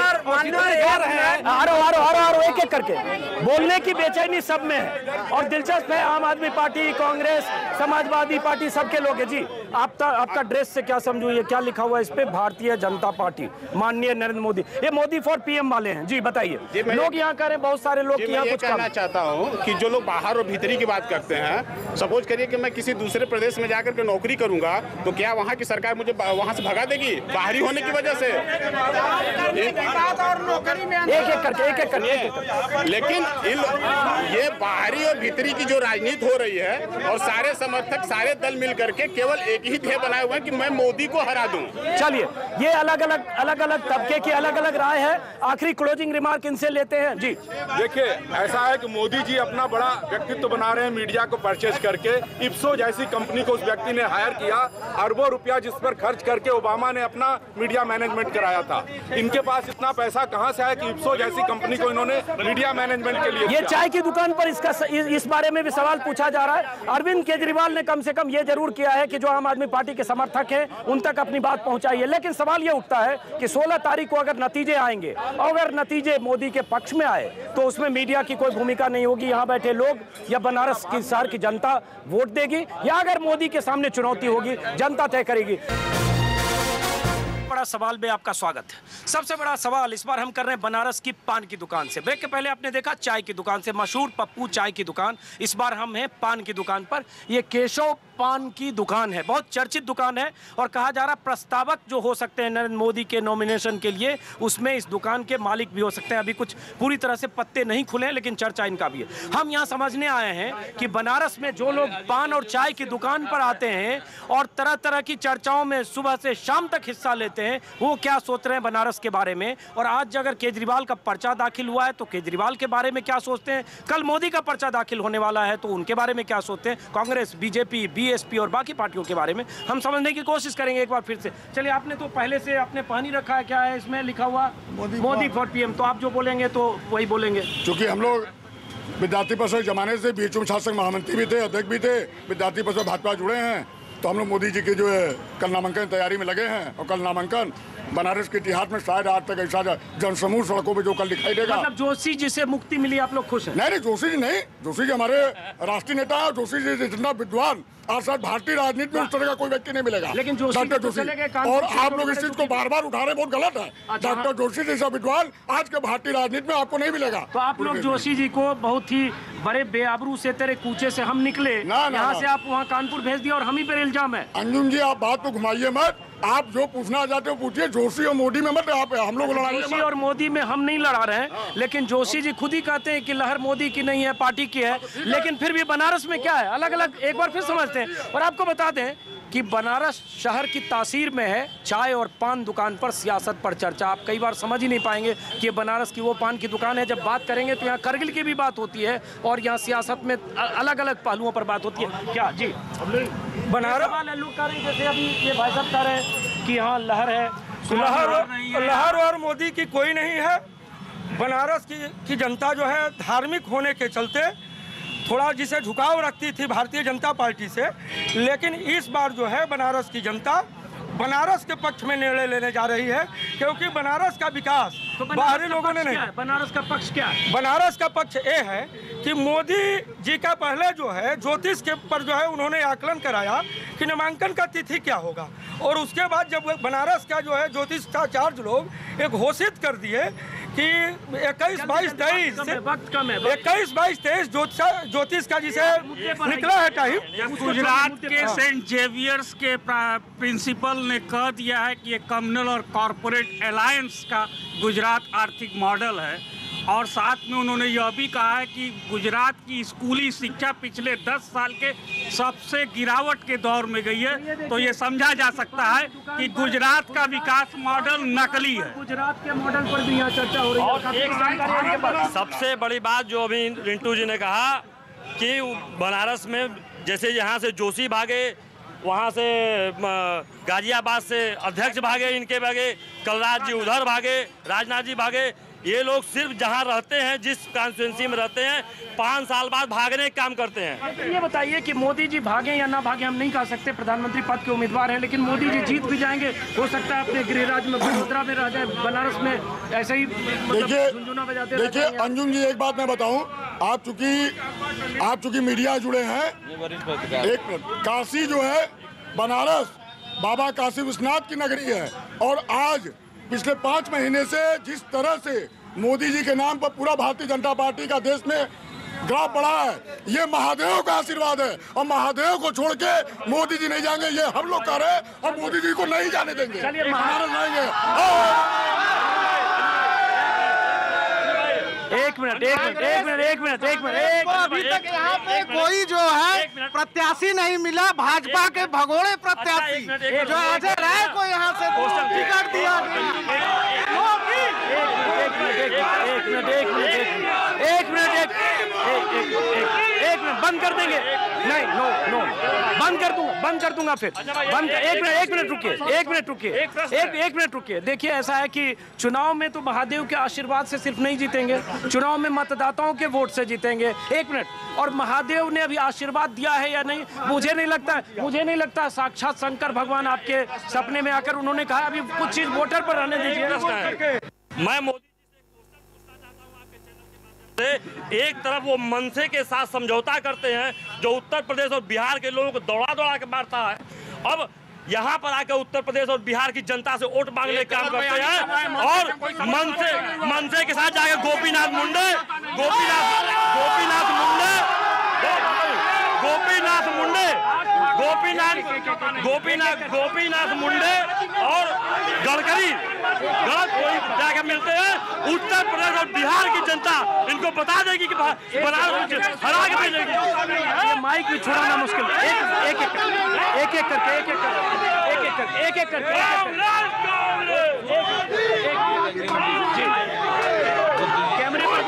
एक एक करके बोलने की बेचैनी सब में है और दिलचस्प है। आम आदमी पार्टी, कांग्रेस, समाजवादी पार्टी, सबके लोग हैं जी। आपका ड्रेस से क्या समझू, ये क्या लिखा हुआ है इस पे? भारतीय जनता पार्टी, माननीय नरेंद्र मोदी। ये मोदी फॉर पीएम वाले हैं जी, बताइए। लोग यहाँ कह रहे हैं, बहुत सारे लोग यहाँ कुछ कहना चाहता हूँ कि जो लोग बाहर और भीतरी की बात करते हैं, सपोज करिए कि मैं किसी दूसरे प्रदेश देश में जाकर के नौकरी करूंगा तो क्या वहाँ की सरकार मुझे वहाँ से भगा देगी बाहरी होने की वजह से? लेकिन ये बाहरी और भीतरी की जो राजनीति हो रही है और सारे समर्थक सारे दल मिल करके केवल एक ही ध्येय बनाए हुए हैं कि मैं मोदी को हरा दूं। चलिए, ये अलग अलग तबके की अलग अलग राय है। आखिरी क्लोजिंग रिमार्क इनसे लेते हैं जी। देखिए, ऐसा है कि मोदी जी अपना बड़ा व्यक्तित्व बना रहे हैं मीडिया को परचेज करके। इप्सो जैसी कंपनी को उस व्यक्ति ने हायर किया, अरबों रुपया जिस पर खर्च करके ओबामा ने अपना मीडिया मैनेजमेंट कराया था। इनके पास इतना पैसा कहां से आया कि इप्सो जैसी कंपनी को इन्होंने मीडिया मैनेजमेंट के लिए ये चाय की दुकान पर इस बारे में भी सवाल पूछा जा रहा है। अरविंद केजरीवाल ने कम से कम ये जरूर किया है कि जो आम आदमी पार्टी के समर्थक हैं उन तक अपनी बात पहुंचाई है। लेकिन सवाल ये उठता है कि 16 तारीख को अगर नतीजे आएंगे, अगर नतीजे मोदी के पक्ष में आए तो उसमें मीडिया की कोई भूमिका नहीं होगी। यहाँ बैठे लोग या बनारस की शहर की जनता वोट देगी, या अगर मोदी के सामने चुनौती होगी जनता तय करेगी। बड़ा सवाल में आपका स्वागत है। सबसे बड़ा सवाल इस बार हम कर रहे हैं बनारस की पान की दुकान से। ब्रेक के पहले आपने देखा चाय की दुकान से, मशहूर पप्पू चाय की दुकान। इस बार हम हैं पान की दुकान पर। ये केशव पान की दुकान है, बहुत चर्चित दुकान है और कहा जा रहा प्रस्तावक जो हो सकते हैं नरेंद्र मोदी के नॉमिनेशन के लिए, उसमें इस दुकान के मालिक भी हो सकते हैं। अभी कुछ पूरी तरह से पत्ते नहीं खुले, लेकिन चर्चा इनका भी है। हम यहाँ समझने आए हैं कि बनारस में जो लोग पान और चाय की दुकान पर आते हैं और तरह तरह की चर्चाओं में सुबह से शाम तक हिस्सा लेते हैं, वो क्या सोच रहे हैं बनारस के बारे में। और आज अगर केजरीवाल का पर्चा दाखिल हुआ है तो केजरीवाल के बारे में क्या सोचते हैं, कल मोदी का पर्चा दाखिल होने वाला है तो उनके बारे में क्या सोचते हैं, कांग्रेस, बीजेपी, बीएसपी और बाकी पार्टियों के बारे में हम समझने की कोशिश करेंगे एक बार फिर से। चलिए, आपने तो पहले से आपने पानी रखा है, क्या है इसमें लिखा हुआ? Modi for PM. तो आप जो बोलेंगे तो वही बोलेंगे, क्योंकि हम लोग विद्यार्थी परिषद जमाने से बीच शासक महामंत्री भी थे, अध्यक्ष भी थे, विद्यार्थी परिषद भाजपा जुड़े हैं। तो हम लोग मोदी जी के जो है कल नामांकन तैयारी में लगे हैं और कल नामांकन बनारस के इतिहास में शायद आज तक ऐसा जनसमूह सड़कों पे जो कल दिखाई देगा। मतलब जोशी जी से मुक्ति मिली, आप लोग खुश हैं? नहीं, जोशी जी नहीं, जोशी जी हमारे राष्ट्रीय नेता है। जोशी जी जितना विद्वान और शायद भारतीय राजनीति में उस तरह का कोई व्यक्ति नहीं मिलेगा। लेकिन डॉक्टर जोशी, और आप लोग इस चीज को बार बार उठा रहे, बहुत गलत है। डॉक्टर जोशी जैसा विद्वान आज के भारतीय राजनीति में आपको नहीं मिलेगा। तो आप लोग जोशी जी को बहुत ही बड़े बेआबरू से, तेरे कूचे से हम निकले, यहाँ से आप वहाँ कानपुर भेज दिया और हम ही पर इल्जाम है। अंजुम जी, आप बात को घुमाइए मत, आप जो पूछना चाहते हो पूछिए। जोशी और मोदी में मत आप हम लोग लड़ाई। जोशी और मोदी में हम नहीं लड़ा रहे हैं, लेकिन जोशी जी खुद ही कहते हैं कि लहर मोदी की नहीं है, पार्टी की है। लेकिन फिर भी बनारस में क्या है, अलग अलग एक बार फिर समझते हैं। और आपको बता दें कि बनारस शहर की तासीर में है चाय और पान दुकान पर सियासत पर चर्चा। आप कई बार समझ ही नहीं पाएंगे कि बनारस की वो पान की दुकान है। जब बात करेंगे तो यहाँ करगिल की भी बात होती है और यहाँ सियासत में अलग अलग पहलुओं पर बात होती है। क्या जी बनारस वाले लोग कह रहे हैं, जैसे अभी ये भाई साहब कह रहे हैं कि यहाँ लहर है, लहर और मोदी की कोई नहीं है। बनारस की जनता जो है धार्मिक होने के चलते थोड़ा जिसे झुकाव रखती थी भारतीय जनता पार्टी से, लेकिन इस बार जो है बनारस की जनता बनारस के पक्ष में निर्णय लेने जा रही है, क्योंकि बनारस का विकास तो बाहरी लोगों ने नहीं। बनारस का पक्ष क्या है? बनारस का पक्ष ये है कि मोदी जी का पहले जो है ज्योतिष के पर जो है उन्होंने आकलन कराया कि नामांकन का तिथि क्या होगा, और उसके बाद जब बनारस का जो है ज्योतिषाचार्य लोग एक घोषित कर दिए कि 21, 22, 23 ज्योतिष का जिसे निकला है टाइम। गुजरात के सेंट जेवियर्स के प्रिंसिपल ने कह दिया है कि ये कम्युनल और कॉरपोरेट अलायंस का गुजरात आर्थिक मॉडल है, और साथ में उन्होंने यह भी कहा है कि गुजरात की स्कूली शिक्षा पिछले 10 साल के सबसे गिरावट के दौर में गई है। तो ये समझा जा सकता है कि गुजरात का विकास मॉडल नकली है। गुजरात के मॉडल पर भी यहाँ चर्चा हो रही है। और एक सबसे बड़ी बात जो अभी रिंटू जी ने कहा कि बनारस में जैसे यहाँ से जोशी भागे, वहाँ से गाजियाबाद से अध्यक्ष भागे, इनके भागे, कलराज जी उधर भागे, राजनाथ जी भागे। ये लोग सिर्फ जहाँ रहते हैं, जिस कॉन्स्टिट्यूंसी में रहते हैं, 5 साल बाद भागने का काम करते हैं। तो ये बताइए कि मोदी जी भागे या ना भागे, हम नहीं कह सकते, प्रधानमंत्री पद के उम्मीदवार हैं, लेकिन मोदी जी जीत भी जाएंगे। हो सकता है अपने गृह राज्य में वडोदरा में रह जाए, बनारस में ऐसे ही झुनझुना बजाते। देखिए अंजुम जी, एक बात मैं बताऊं, आप चूंकि मीडिया जुड़े हैं, एक काशी जो है बनारस बाबा काशी विश्वनाथ की नगरी है, और आज पिछले 5 महीने से जिस तरह से मोदी जी के नाम पर पूरा भारतीय जनता पार्टी का देश में ग्राफ बढ़ा है। ये महादेव का आशीर्वाद है और महादेव को छोड़ के मोदी जी नहीं जाएंगे, ये हम लोग कह रहे हैं और मोदी जी को नहीं जाने देंगे। बनारस रहेंगे। एक मिनट अभी तक यहाँ पे कोई जो है प्रत्याशी नहीं मिला, भाजपा के भगोड़े प्रत्याशी जो अजय राय को यहाँ से टिकट दिया एक मिनट बंद कर देंगे। नहीं, नो बंद कर दूंगा फिर। एक मिनट रुकिए। देखिए, ऐसा है कि चुनाव में तो महादेव के आशीर्वाद से सिर्फ नहीं जीतेंगे, चुनाव में मतदाताओं के वोट से जीतेंगे। एक मिनट, और महादेव ने अभी आशीर्वाद दिया है या नहीं, मुझे नहीं लगता साक्षात शंकर भगवान आपके सपने में आकर उन्होंने कहा अभी कुछ चीज वोटर पर रहने दीजिए। मैं मोदी एक तरफ वो मनसे के साथ समझौता करते हैं जो उत्तर प्रदेश और बिहार के लोगों को दौड़ा के मारता है, अब यहाँ पर आकर उत्तर प्रदेश और बिहार की जनता से वोट मांगने का काम करते हैं, और मनसे के साथ जाकर गोपीनाथ मुंडे और गडकरी जाकर मिलते हैं। उत्तर प्रदेश और बिहार की जनता इनको बता देगी कि बनारस हरा के भेजेगी। ये माइक भी छुड़ाना मुश्किल। एक करके कैमरे पर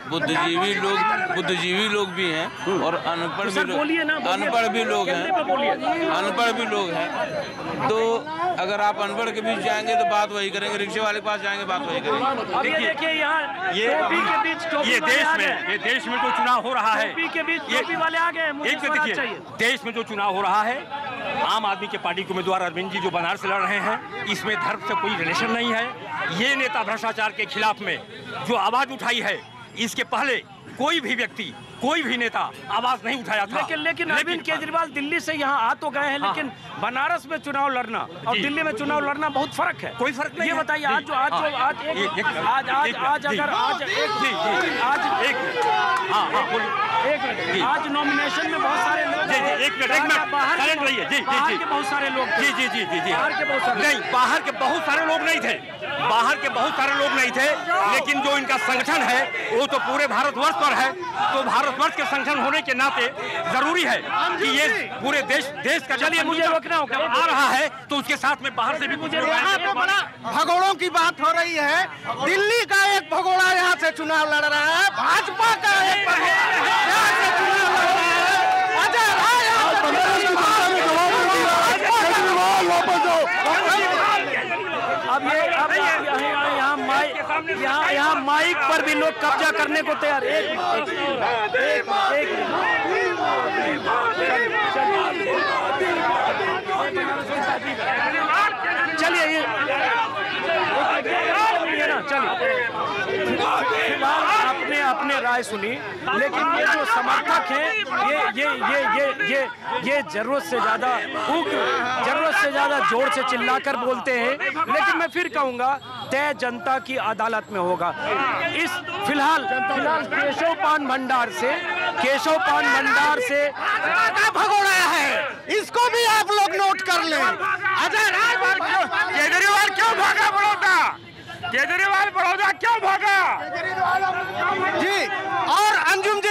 बुद्धिजीवी लोग भी हैं और अनपढ़ भी लोग हैं। तो अगर आप अनपढ़ के बीच जाएंगे तो बात वही करेंगे, रिक्शे वाले के पास जाएंगे बात वही करेंगे। देखिए यहाँ ये देश में जो चुनाव हो रहा है, वाले आ गए। देखिए, देश में जो चुनाव हो रहा है, आम आदमी के पार्टी के उम्मीदवार अरविंद जी जो बनारस से लड़ रहे हैं, इसमें धर्म से कोई रिलेशन नहीं है। ये नेता भ्रष्टाचार के खिलाफ में जो आवाज उठाई है, इसके पहले कोई भी व्यक्ति, कोई भी नेता आवाज नहीं उठाया था। लेकिन अरविंद केजरीवाल दिल्ली से यहाँ आ तो गए हैं, लेकिन बनारस में चुनाव लड़ना और दिल्ली में चुनाव लड़ना बहुत फर्क है। कोई फर्क नहीं। ये बताइए, आज नॉमिनेशन में बहुत सारे लोग, बाहर के बहुत सारे लोग, बाहर के बहुत सारे लोग नहीं थे, लेकिन जो इनका संगठन है वो तो पूरे भारतवर्ष पर है। तो भारतवर्ष के संगठन होने के नाते जरूरी है कि ये पूरे देश का, चलिए मुझे रोकना होगा, आ रहा है तो उसके साथ में बाहर से भी मुझे यहाँ पे बड़ा भगोड़ों की बात हो रही है। दिल्ली का एक भगोड़ा यहाँ से चुनाव लड़ रहा है, भाजपा का एक यहाँ से चुनाव लड़ रहा है। अजय राय यहाँ माइक पर भी लोग कब्जा करने को तैयार। चलिए अपने राय सुनी, लेकिन ये जो समर्थक हैं ये जरूरत से ज्यादा जोर से चिल्लाकर बोलते हैं। लेकिन मैं फिर कहूंगा, तय जनता की अदालत में होगा। इस फिलहाल केशव पान भंडार से भगोड़ा है, इसको भी आप लोग नोट कर लें। अजय राय केजरीवाल क्यों भागा बड़ौदा क्यों भागा? जी, और अंजुम जी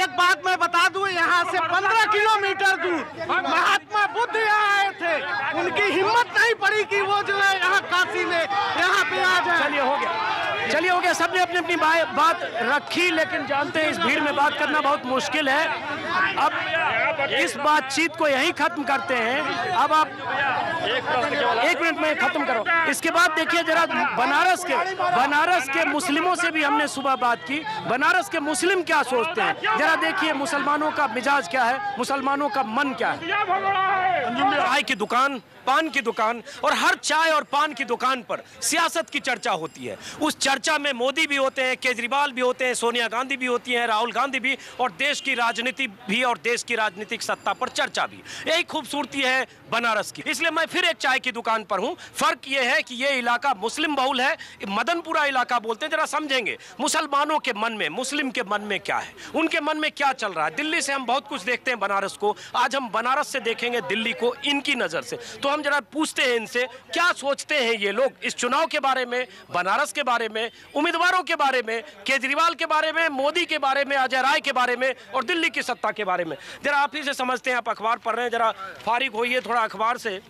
एक बात मैं बता दूं, यहाँ से 15 किलोमीटर दूर महात्मा बुद्ध यहाँ आए थे, उनकी हिम्मत नहीं पड़ी कि वो जो है यहाँ काशी में यहाँ पे आ जाए। चलिए हो गया, सबने अपनी बात रखी, लेकिन जानते हैं इस भीड़ में बात करना बहुत मुश्किल है। अब इस बातचीत को यहीं खत्म करते हैं। अब आप एक मिनट में खत्म करो। इसके बाद देखिए जरा बनारस के मुस्लिमों से भी हमने सुबह बात की। बनारस के मुस्लिम क्या सोचते हैं, जरा देखिए मुसलमानों का मिजाज क्या है, मुसलमानों का मन क्या है। चाय की दुकान, पान की दुकान और हर चाय और पान की दुकान पर सियासत की चर्चा होती है। उस चर्चा में मोदी भी होते हैं, केजरीवाल भी होते हैं, सोनिया गांधी भी होती हैं, राहुल गांधी भी, और देश की राजनीति भी और देश की राजनीतिक राजनीतिक सत्ता पर चर्चा भी। यही खूबसूरती है बनारस की। इसलिए मैं फिर एक चाय की दुकान पर हूं। फर्क यह है कि यह इलाका मुस्लिम बहुल है, मदनपुरा इलाका बोलते हैं। जरा समझेंगे मुसलमानों के मन में, मुस्लिम के मन में क्या है, उनके मन में क्या चल रहा है। दिल्ली से हम बहुत कुछ देखते हैं बनारस को, आज हम बनारस से देखेंगे दिल्ली को इनकी नजर से। तो हम जरा पूछते हैं इनसे क्या सोचते हैं ये लोग इस चुनाव के बारे में, बनारस के बारे में, उम्मीदवारों के बारे में, केजरीवाल के बारे में, मोदी के बारे में, अजय राय के बारे में और दिल्ली की सत्ता के बारे में। जरा आप ही से समझते हैं, आप अखबार पढ़ रहे हैं, जरा फारिग होइए थोड़ा अखबार से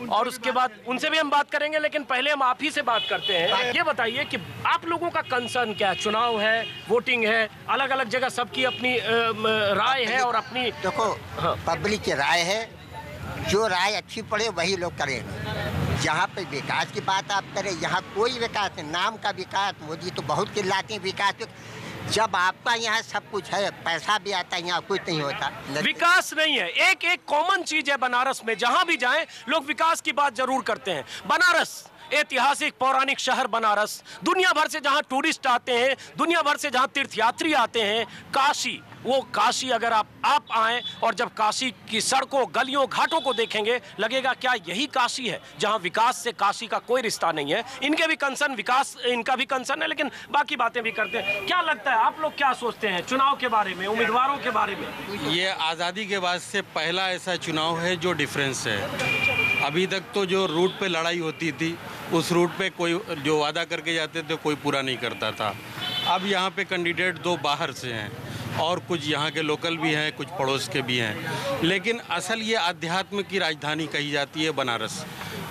और उसके बाद उनसे भी हम बात करेंगे। लेकिन पहले हम आप ही से बात करते हैं। ये बताइए कि आप लोगों का कंसर्न क्या है? चुनाव है, वोटिंग है, अलग अलग जगह सबकी अपनी राय है और अपनी, देखो पब्लिक की राय है, जो राय अच्छी पड़े वही लोग करें। जहाँ पे विकास की बात आप करें, यहाँ कोई विकास नहीं, नाम का विकास। मोदी तो बहुत चिल्लाते हैं विकास, जब आपका यहाँ सब कुछ है, पैसा भी आता है, यहाँ कुछ नहीं होता। विकास नहीं है। एक एक कॉमन चीज है बनारस में, जहां भी जाएं लोग विकास की बात जरूर करते हैं। बनारस ऐतिहासिक पौराणिक शहर बनारस, दुनिया भर से जहां टूरिस्ट आते हैं, दुनिया भर से जहां तीर्थयात्री आते हैं। काशी, वो काशी अगर आप आएं और जब काशी की सड़कों, गलियों, घाटों को देखेंगे लगेगा क्या यही काशी है, जहां विकास से काशी का कोई रिश्ता नहीं है। इनके भी कंसर्न, विकास इनका भी कंसर्न है, लेकिन बाकी बातें भी करते हैं। क्या लगता है, आप लोग क्या सोचते हैं चुनाव के बारे में, उम्मीदवारों के बारे में? ये आज़ादी के बाद से पहला ऐसा चुनाव है जो डिफरेंस है। अभी तक तो जो रूट पे लड़ाई होती थी, उस रूट पे कोई जो वादा करके जाते थे कोई पूरा नहीं करता था। अब यहाँ पे कैंडिडेट 2 बाहर से हैं और कुछ यहाँ के लोकल भी हैं, कुछ पड़ोस के भी हैं। लेकिन असल ये अध्यात्म की राजधानी कही जाती है बनारस।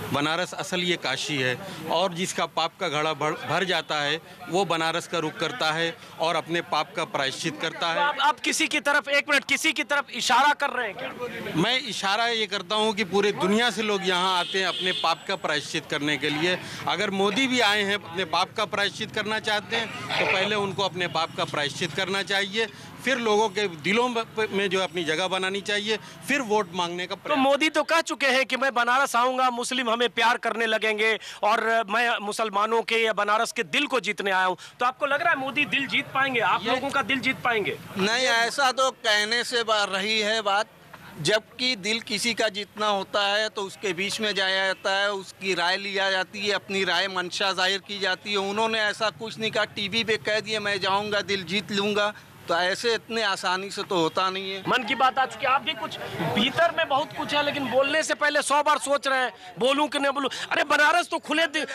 बनारस असल ये काशी है और जिसका पाप का घड़ा भर जाता है वो बनारस का रुख करता है और अपने पाप का प्रायश्चित करता है। तो आप किसी की तरफ, एक मिनट, किसी की तरफ इशारा कर रहे हैं क्या? मैं इशारा ये करता हूँ कि पूरे दुनिया से लोग यहाँ आते हैं अपने पाप का प्रायश्चित करने के लिए। अगर मोदी भी आए हैं अपने पाप का प्रायश्चित करना चाहते हैं तो पहले उनको अपने पाप का प्रायश्चित करना चाहिए, फिर लोगों के दिलों में जो अपनी जगह बनानी चाहिए, फिर वोट मांगने का। तो मोदी तो कह चुके हैं कि मैं बनारस आऊंगा, मुस्लिम हमें प्यार करने लगेंगे और मैं मुसलमानों के या बनारस के दिल को जीतने आया हूं। तो आपको लग रहा है मोदी दिल जीत पाएंगे, आप लोगों का दिल जीत पाएंगे? नहीं, ऐसा तो कहने से रही है बात, जबकि दिल किसी का जितना होता है तो उसके बीच में जाया जाता है, उसकी राय लिया जाती है, अपनी राय मंशा जाहिर की जाती है। उन्होंने ऐसा कुछ नहीं कहा, टीवी पे कह दिया मैं जाऊंगा दिल जीत लूंगा, तो ऐसे इतने आसानी से तो होता नहीं है। मन की बात आ चुकी है, आप भी कुछ भीतर में बहुत कुछ है, लेकिन बोलने से पहले 100 बार सोच रहे हैं बोलूं कि नहीं बोलूं। अरे बनारस तो खुले दिल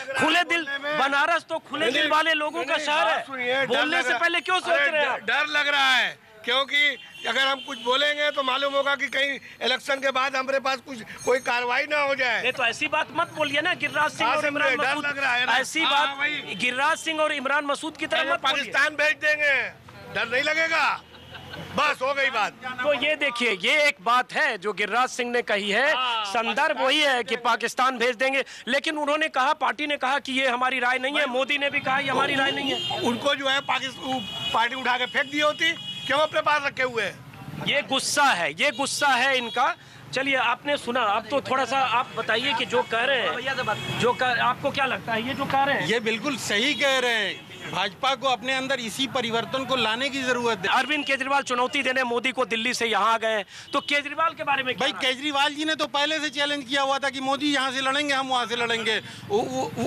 बनारस तो खुले दिल वाले लोगों का शहर है, बोलने से पहले क्यों सोच रहे हैं? डर लग रहा है, क्योंकि अगर हम कुछ बोलेंगे तो मालूम होगा कि कहीं इलेक्शन के बाद हमारे पास कोई कार्रवाई ना हो जाए। नहीं तो ऐसी बात मत बोलिए ना, गिरिराज सिंह और इमरान मसूद, ऐसी बात गिरिराज सिंह और इमरान मसूद की तरह पाकिस्तान भेज देंगे, डर नहीं लगेगा, बस हो गई बात। तो ये देखिए, ये एक बात है जो गिरिराज सिंह ने कही है, संदर्भ वही है कि पाकिस्तान भेज देंगे। लेकिन उन्होंने कहा, पार्टी ने कहा कि ये हमारी राय नहीं है, मोदी ने भी कहा ये हमारी राय नहीं है। उनको जो है पार्टी उठा के फेंक दी होती, क्यों अपने पास रखे हुए? ये गुस्सा है, ये गुस्सा है इनका। चलिए, आपने सुना, अब तो थोड़ा सा आप बताइए कि जो कह रहे हैं, आपको क्या लगता है ये जो कह रहे हैं? ये बिल्कुल सही कह रहे हैं। भाजपा को अपने अंदर इसी परिवर्तन को लाने की जरूरत है। अरविंद केजरीवाल चुनौती देने मोदी को दिल्ली से यहाँ गए, तो केजरीवाल के बारे में भाई, केजरीवाल जी ने तो पहले से चैलेंज किया हुआ था कि मोदी यहाँ से लड़ेंगे, हम वहाँ से लड़ेंगे।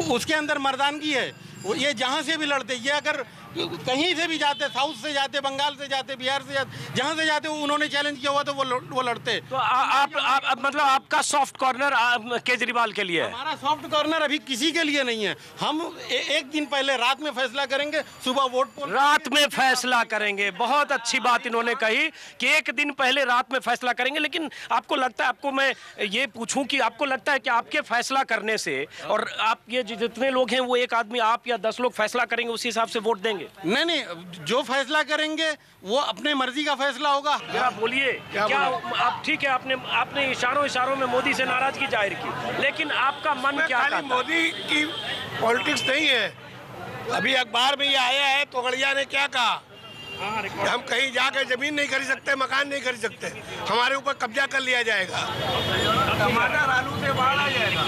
उसके अंदर मर्दानगी है, ये जहाँ से भी लड़ते, ये अगर कहीं से भी जाते, साउथ से जाते, बंगाल से जाते, बिहार से जाते, जहाँ से जाते उन्होंने चैलेंज किया हुआ तो वो लड़ते। तो आप मतलब आपका सॉफ्ट कॉर्नर केजरीवाल के लिए है? हमारा सॉफ्ट कॉर्नर अभी किसी के लिए नहीं है। हम एक दिन पहले रात में फैसला करेंगे, सुबह वोट रात में फैसला करेंगे। बहुत अच्छी बात इन्होंने कही कि एक दिन पहले रात में फैसला करेंगे। लेकिन आपको लगता है, आपको मैं ये पूछूं कि आपको लगता है कि आपके फैसला करने से, और आप ये जितने लोग हैं वो एक आदमी, आप या 10 लोग फैसला करेंगे, उसी हिसाब से वोट देंगे? नहीं, जो फैसला करेंगे वो अपने मर्जी का फैसला होगा। जरा बोलिए, क्या आप, ठीक है, आपने इशारों में मोदी से नाराजगी जाहिर की, लेकिन आपका मन क्या कहता है? मोदी की पॉलिटिक्स नहीं है। अभी अखबार में ये आया है, तोगड़िया ने क्या कहा हम कहीं जाकर जमीन नहीं खरीद सकते, मकान नहीं खरीद सकते, हमारे ऊपर कब्जा कर लिया जाएगा। टमाटर आलू से बाहर आ जाएगा।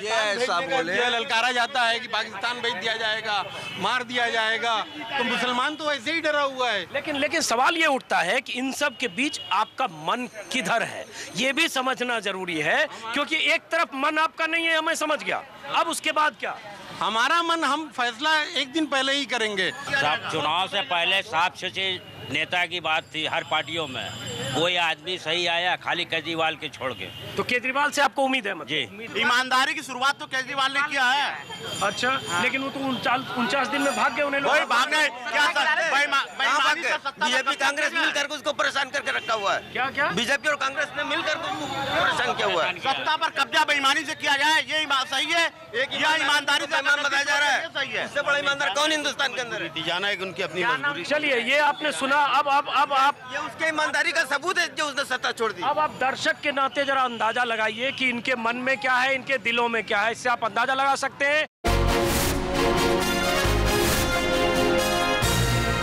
ये ऐसा बोले ललकारा जाता है कि पाकिस्तान भेज दिया जाएगा, मार दिया जाएगा, तो मुसलमान तो ऐसे ही डरा हुआ है। लेकिन सवाल ये उठता है कि इन सब के बीच आपका मन किधर है, ये भी समझना जरूरी है, क्योंकि एक तरफ मन आपका नहीं है, हमें समझ गया, अब उसके बाद क्या? हमारा मन, हम फैसला एक दिन पहले ही करेंगे। चुनाव से पहले साफ सुथरी नेता की बात थी हर पार्टियों में, कोई आदमी सही आया खाली केजरीवाल के छोड़ के। तो केजरीवाल से आपको उम्मीद है? जी, ईमानदारी की शुरुआत तो केजरीवाल ने किया है। अच्छा, लेकिन वो तो 49 दिन में भाग गए, उन्हें लोग भागने क्या बीजेपी कांग्रेस मिलकर उसको परेशान करके रखा हुआ है। क्या बीजेपी और कांग्रेस ने मिलकर परेशान किया हुआ है। सत्ता पर कब्जा बेईमानी से किया जाए, ये सही है? या ईमानदारी से बताया जा रहा है? इससे बड़ा ईमानदार कौन हिंदुस्तान के अंदर है? जाना है कि उनकी अपनी मजबूरी। चलिए, ये आपने सुना, अब आप ये उसके ईमानदारी का सबूत है जो उसने सत्ता छोड़ दी। अब आप दर्शक के नाते जरा अंदाजा लगाइए कि इनके मन में क्या है, इनके दिलों में क्या है, इससे आप अंदाजा लगा सकते हैं।